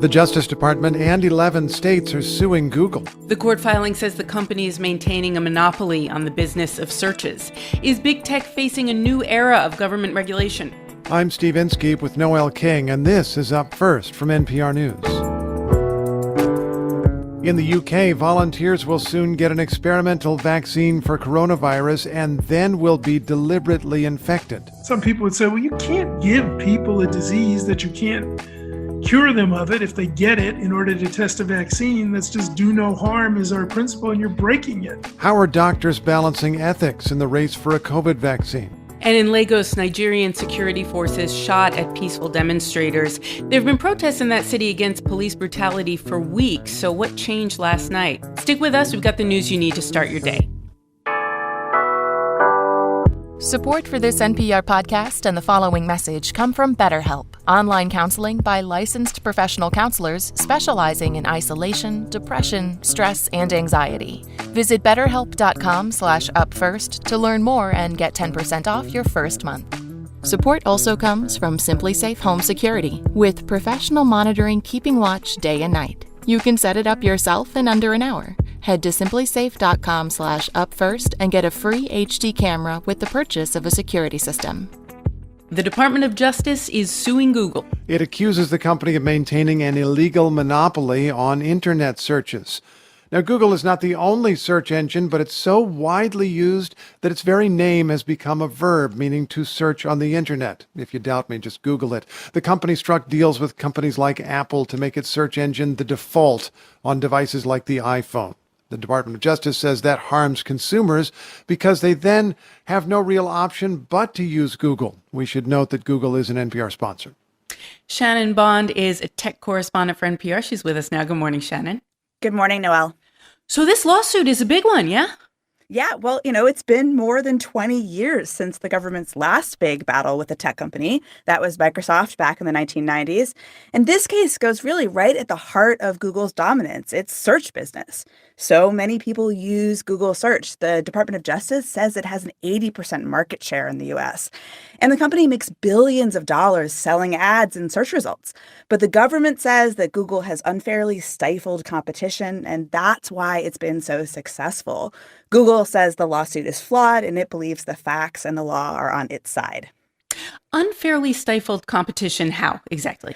The Justice Department and 11 states are suing Google. The court filing says the company is maintaining a monopoly on the business of searches. Is big tech facing a new era of government regulation? I'm Steve Inskeep with Noel King, and this is Up First from NPR News. In the UK, volunteers will soon get an experimental vaccine for coronavirus and then will be deliberately infected. Some people would say, well, you can't give people a disease that you can't cure them of it if they get it in order to test a vaccine. That's just do no harm is our principle, and you're breaking it. How are doctors balancing ethics in the race for a COVID vaccine? And in Lagos, Nigerian security forces shot at peaceful demonstrators. There have been protests in that city against police brutality for weeks. So what changed last night? Stick with us. We've got the news you need to start your day. Support for this NPR podcast and the following message come from BetterHelp, online counseling by licensed professional counselors specializing in isolation, depression, stress, and anxiety. Visit BetterHelp.com/upfirst to learn more and get 10% off your first month. Support also comes from Simply Safe Home Security, with professional monitoring keeping watch day and night. You can set it up yourself in under an hour. Head to simplysafe.com/upfirst and get a free HD camera with the purchase of a security system. The Department of Justice is suing Google. It accuses the company of maintaining an illegal monopoly on internet searches. Now, Google is not the only search engine, but it's so widely used that its very name has become a verb, meaning to search on the internet. If you doubt me, just Google it. The company struck deals with companies like Apple to make its search engine the default on devices like the iPhone. The Department of Justice says that harms consumers because they then have no real option but to use Google. We should note that Google is an NPR sponsor. Shannon Bond is a tech correspondent for NPR. She's with us now. Good morning, Shannon. Good morning, Noel. So this lawsuit is a big one, yeah? Yeah, well, it's been more than 20 years since the government's last big battle with a tech company. That was Microsoft back in the 1990s. And this case goes really right at the heart of Google's dominance, its search business. So many people use Google Search. The Department of Justice says it has an 80% market share in the U.S. And the company makes billions of dollars selling ads and search results. But the government says that Google has unfairly stifled competition, and that's why it's been so successful. Google says the lawsuit is flawed, and it believes the facts and the law are on its side. Unfairly stifled competition, how exactly?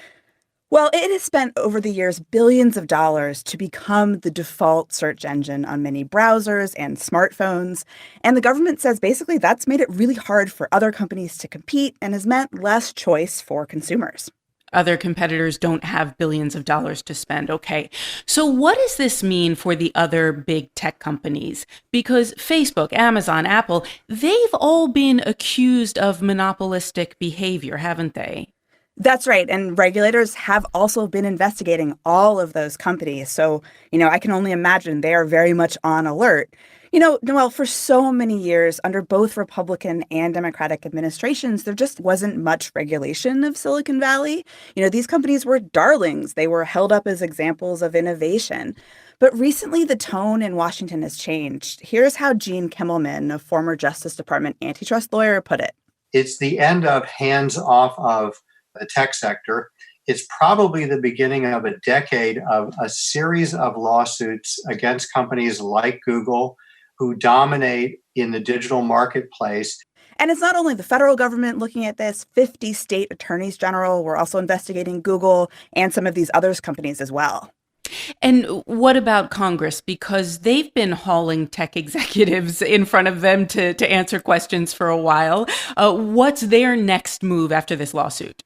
Well, it has spent over the years billions of dollars to become the default search engine on many browsers and smartphones. And the government says basically that's made it really hard for other companies to compete and has meant less choice for consumers. Other competitors don't have billions of dollars to spend. Okay. So what does this mean for the other big tech companies? Because Facebook, Amazon, Apple, they've all been accused of monopolistic behavior, haven't they? That's right. And regulators have also been investigating all of those companies. So, I can only imagine they are very much on alert. Noel, for so many years, under both Republican and Democratic administrations, there just wasn't much regulation of Silicon Valley. These companies were darlings. They were held up as examples of innovation. But recently, the tone in Washington has changed. Here's how Gene Kimmelman, a former Justice Department antitrust lawyer, put it. It's the end of hands off of the tech sector. It's probably the beginning of a decade of a series of lawsuits against companies like Google who dominate in the digital marketplace. And it's not only the federal government looking at this. 50 state attorneys general were also investigating Google and some of these other companies as well. And what about Congress? Because they've been hauling tech executives in front of them to answer questions for a while. What's their next move after this lawsuit?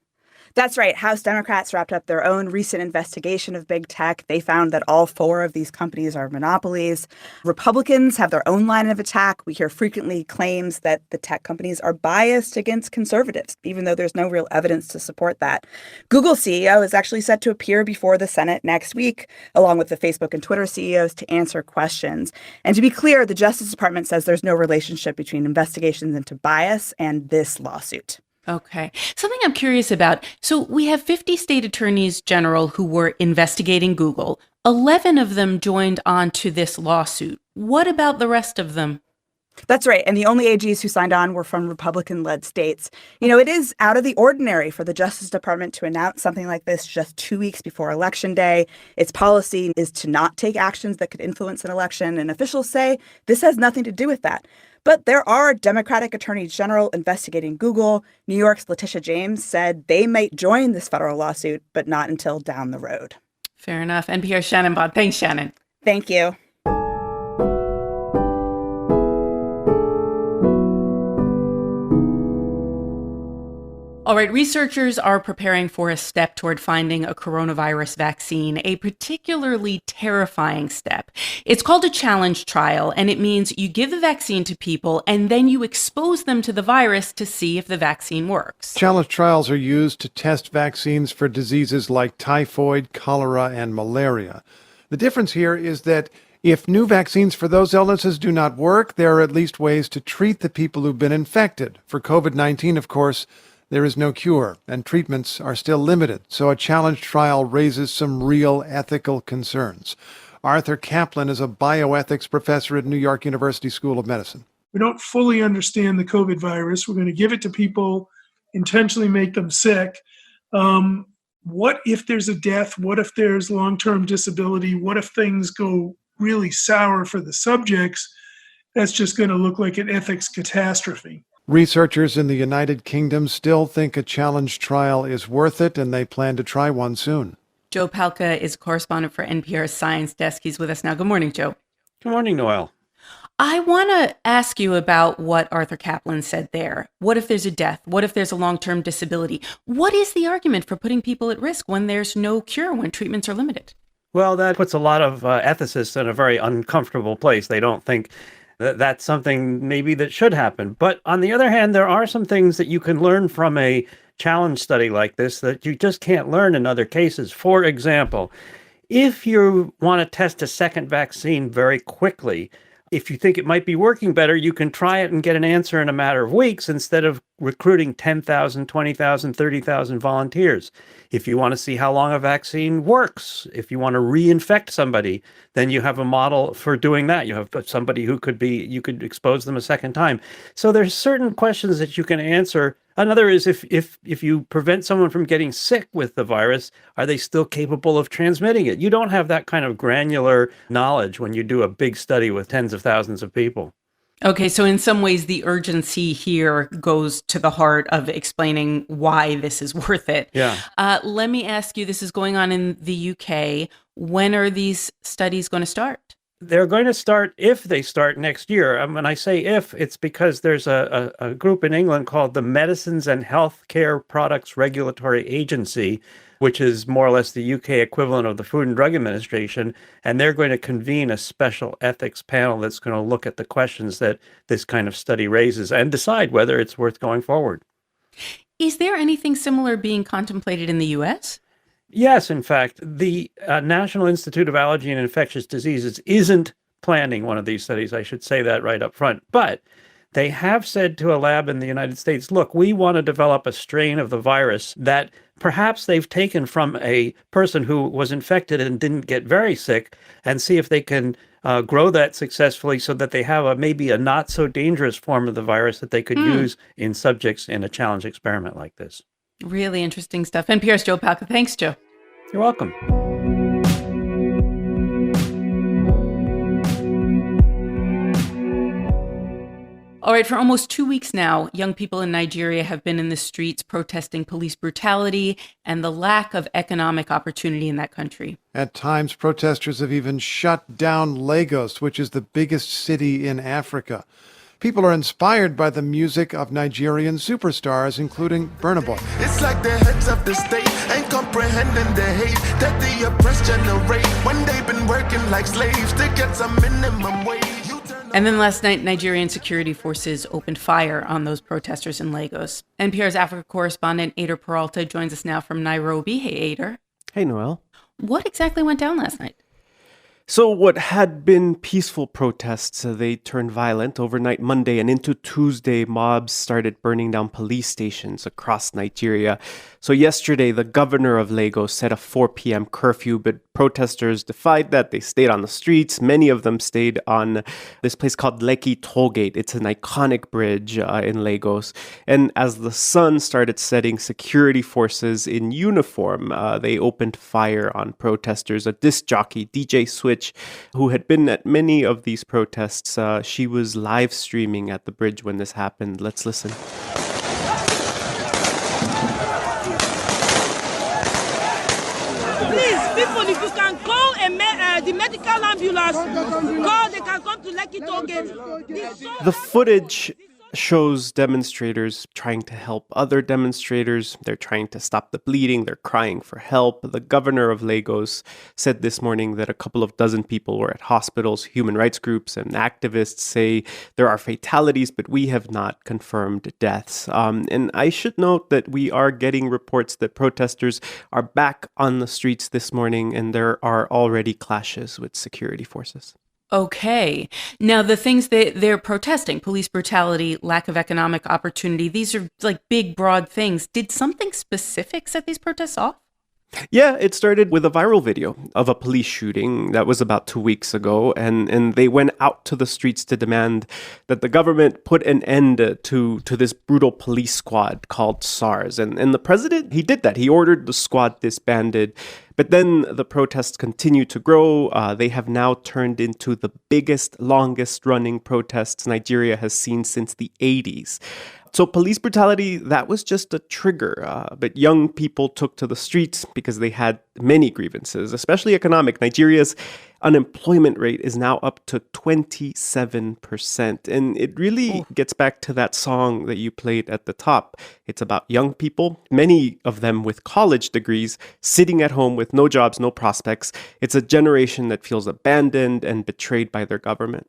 That's right. House Democrats wrapped up their own recent investigation of big tech. They found that all 4 of these companies are monopolies. Republicans have their own line of attack. We hear frequently claims that the tech companies are biased against conservatives, even though there's no real evidence to support that. Google's CEO is actually set to appear before the Senate next week, along with the Facebook and Twitter CEOs, to answer questions. And to be clear, the Justice Department says there's no relationship between investigations into bias and this lawsuit. Okay. Something I'm curious about. So we have 50 state attorneys general who were investigating Google. 11 of them joined on to this lawsuit. What about the rest of them? That's right. And the only AGs who signed on were from Republican-led states. It is out of the ordinary for the Justice Department to announce something like this just 2 weeks before Election Day. Its policy is to not take actions that could influence an election, and officials say this has nothing to do with that. But there are Democratic attorneys general investigating Google. New York's Letitia James said they might join this federal lawsuit, but not until down the road. Fair enough. NPR's Shannon Bond. Thanks, Shannon. Thank you. All right, researchers are preparing for a step toward finding a coronavirus vaccine, a particularly terrifying step. It's called a challenge trial, and it means you give the vaccine to people and then you expose them to the virus to see if the vaccine works. Challenge trials are used to test vaccines for diseases like typhoid, cholera, and malaria. The difference here is that if new vaccines for those illnesses do not work, there are at least ways to treat the people who've been infected. For COVID-19, of course, there is no cure, and treatments are still limited, so a challenge trial raises some real ethical concerns. Arthur Kaplan is a bioethics professor at New York University School of Medicine. We don't fully understand the COVID virus. We're going to give it to people, intentionally make them sick. What if there's a death? What if there's long-term disability? What if things go really sour for the subjects? That's just going to look like an ethics catastrophe. Researchers in the United Kingdom still think a challenge trial is worth it, and they plan to try one soon. Joe Palca is a correspondent for NPR's Science Desk. He's with us now. Good morning, Joe. Good morning, Noelle. I want to ask you about what Arthur Kaplan said there. What if there's a death? What if there's a long-term disability? What is the argument for putting people at risk when there's no cure, when treatments are limited? Well, that puts a lot of ethicists in a very uncomfortable place. They don't think that's something maybe that should happen. But on the other hand, there are some things that you can learn from a challenge study like this that you just can't learn in other cases. For example, if you want to test a second vaccine very quickly, if you think it might be working better, you can try it and get an answer in a matter of weeks instead of recruiting 10,000, 20,000, 30,000 volunteers. If you want to see how long a vaccine works, if you want to reinfect somebody, then you have a model for doing that. You have somebody who you could expose them a second time. So there's certain questions that you can answer. Another is if you prevent someone from getting sick with the virus, are they still capable of transmitting it? You don't have that kind of granular knowledge when you do a big study with tens of thousands of people. Okay, so in some ways, the urgency here goes to the heart of explaining why this is worth it. Yeah. Let me ask you, this is going on in the UK. When are these studies going to start? They're going to start, if they start next year. When I say if, it's because there's a group in England called the Medicines and Healthcare Products Regulatory Agency, which is more or less the UK equivalent of the Food and Drug Administration, and they're going to convene a special ethics panel that's going to look at the questions that this kind of study raises and decide whether it's worth going forward. Is there anything similar being contemplated in the U.S.? Yes, in fact, the National Institute of Allergy and Infectious Diseases isn't planning one of these studies. I should say that right up front. But they have said to a lab in the United States, look, we want to develop a strain of the virus that perhaps they've taken from a person who was infected and didn't get very sick and see if they can grow that successfully so that they have maybe a not so dangerous form of the virus that they could use in subjects in a challenge experiment like this. Really interesting stuff. NPR's Joe Palca. Thanks, Joe. You're welcome. All right, for almost 2 weeks now, young people in Nigeria have been in the streets protesting police brutality and the lack of economic opportunity in that country. At times, protesters have even shut down Lagos, which is the biggest city in Africa. People are inspired by the music of Nigerian superstars, including Burna Boy. It's like the heads of the state ain't comprehending the hate that the oppressed generate when they've been working like slaves to get some minimum wage. And then last night, Nigerian security forces opened fire on those protesters in Lagos. NPR's Africa correspondent Ader Peralta joins us now from Nairobi. Hey, Ader. Hey, Noelle. What exactly went down last night? So what had been peaceful protests, they turned violent overnight Monday, and into Tuesday, mobs started burning down police stations across Nigeria. So yesterday, the governor of Lagos set a 4 p.m. curfew, but protesters defied that. They stayed on the streets. Many of them stayed on this place called Lekki Tollgate. It's an iconic bridge in Lagos. And as the sun started setting, security forces in uniform, they opened fire on protesters. A disc jockey, DJ Switch, who had been at many of these protests, she was live streaming at the bridge when this happened. Let's listen. People, if you can call the medical ambulance, they can come to Lekki Tollgate. The footage shows demonstrators trying to help other demonstrators. They're trying to stop the bleeding. They're crying for help. The governor of Lagos said this morning that a couple of dozen people were at hospitals. Human rights groups and activists say there are fatalities, but we have not confirmed deaths. And I should note that we are getting reports that protesters are back on the streets this morning, and there are already clashes with security forces. Okay. Now, the things that they're protesting, police brutality, lack of economic opportunity, these are like big, broad things. Did something specific set these protests off? Yeah, it started with a viral video of a police shooting that was about 2 weeks ago, and they went out to the streets to demand that the government put an end to this brutal police squad called SARS. And the president, he did that. He ordered the squad disbanded. But then the protests continue to grow. They have now turned into the biggest, longest running protests Nigeria has seen since the 80s. So police brutality, that was just a trigger. But young people took to the streets because they had many grievances, especially economic. Nigeria's unemployment rate is now up to 27%. And it really gets back to that song that you played at the top. It's about young people, many of them with college degrees, sitting at home with no jobs, no prospects. It's a generation that feels abandoned and betrayed by their government.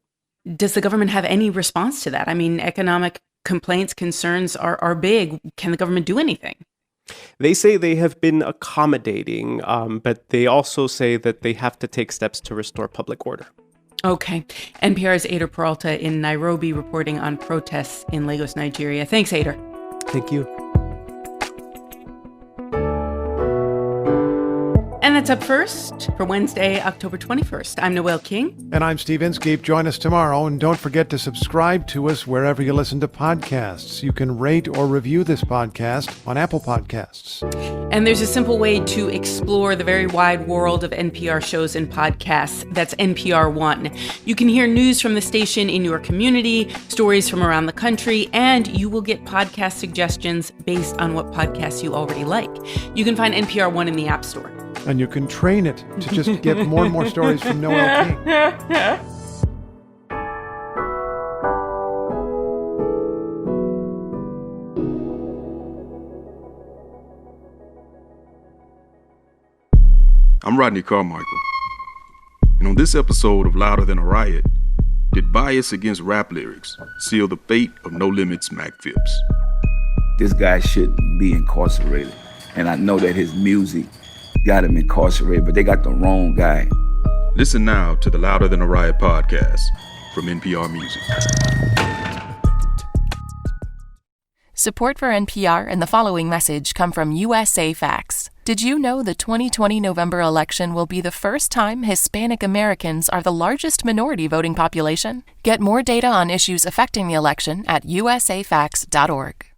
Does the government have any response to that? I mean, economic complaints, concerns are big. Can the government do anything? They say they have been accommodating, but they also say that they have to take steps to restore public order. Okay. NPR's Ader Peralta in Nairobi reporting on protests in Lagos, Nigeria. Thanks, Ader. Thank you. And that's Up First for Wednesday, October 21st. I'm Noelle King. And I'm Steve Inskeep. Join us tomorrow, and don't forget to subscribe to us wherever you listen to podcasts. You can rate or review this podcast on Apple Podcasts. And there's a simple way to explore the very wide world of NPR shows and podcasts. That's NPR One. You can hear news from the station in your community, stories from around the country, and you will get podcast suggestions based on what podcasts you already like. You can find NPR One in the App Store. And you can train it to just get more and more stories from Noelle King. I'm Rodney Carmichael. And on this episode of Louder Than a Riot, did bias against rap lyrics seal the fate of No Limits Mac Phipps? This guy shouldn't be incarcerated. And I know that his music got him incarcerated, but they got the wrong guy. Listen now to the Louder Than a Riot podcast from NPR Music. Support for NPR and the following message come from USA Facts. Did you know the 2020 November election will be the first time Hispanic Americans are the largest minority voting population? Get more data on issues affecting the election at usafacts.org.